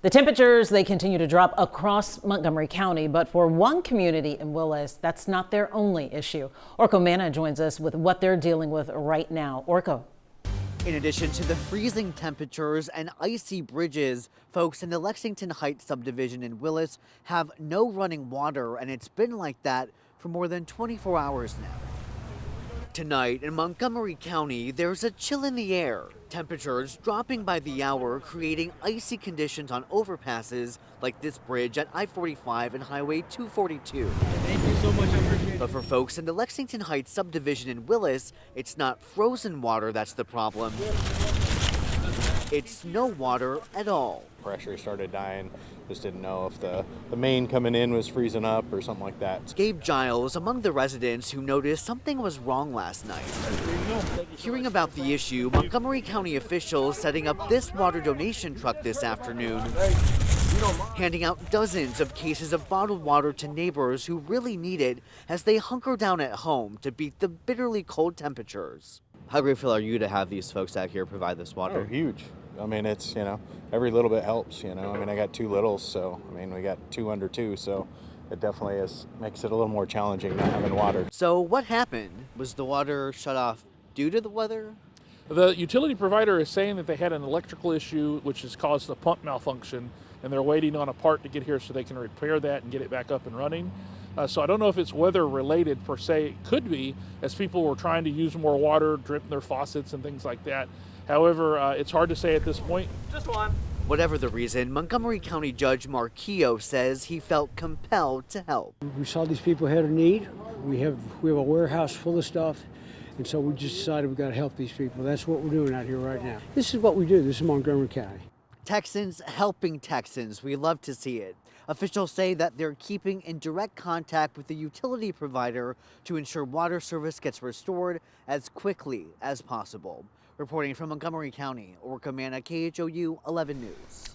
The temperatures, they continue to drop across Montgomery County, but for one community in Willis, that's not their only issue. Orko Manna joins us with what they're dealing with right now. Orko. In addition to the freezing temperatures and icy bridges, folks in the Lexington Heights subdivision in Willis have no running water, and it's been like that for more than 24 hours now. Tonight in Montgomery County, there's a chill in the air. Temperatures dropping by the hour, creating icy conditions on overpasses like this bridge at I-45 and Highway 242. Thank you so much, I appreciate it. But for folks in the Lexington Heights subdivision in Willis, it's not frozen water that's the problem. It's no water at all. Pressure started dying. Just didn't know if the main coming in was freezing up or something like that. Gabe Giles among the residents who noticed something was wrong last night. Hearing about the issue, Montgomery County officials setting up this water donation truck this afternoon, handing out dozens of cases of bottled water to neighbors who really need it as they hunker down at home to beat the bitterly cold temperatures. How grateful are you to have these folks out here provide this water? Oh, huge. I mean, it's, every little bit helps, I mean, I got two littles, so, I mean, we got 2 under 2, so it definitely makes it a little more challenging not having water. So what happened? Was the water shut off due to the weather? The utility provider is saying that they had an electrical issue which has caused a pump malfunction, and they're waiting on a part to get here so they can repair that and get it back up and running. So I don't know if it's weather related per se. It could be, as people were trying to use more water, drip their faucets and things like that. However, it's hard to say at this point. Just one. Whatever the reason, Montgomery County Judge Marquillo says he felt compelled to help. We saw these people had a need. We have a warehouse full of stuff, and so we just decided we got to help these people. That's what we're doing out here right now. This is what we do. This is Montgomery County. Texans helping Texans. We love to see it. Officials say that they're keeping in direct contact with the utility provider to ensure water service gets restored as quickly as possible. Reporting from Montgomery County, Orko Manna, KHOU 11 News.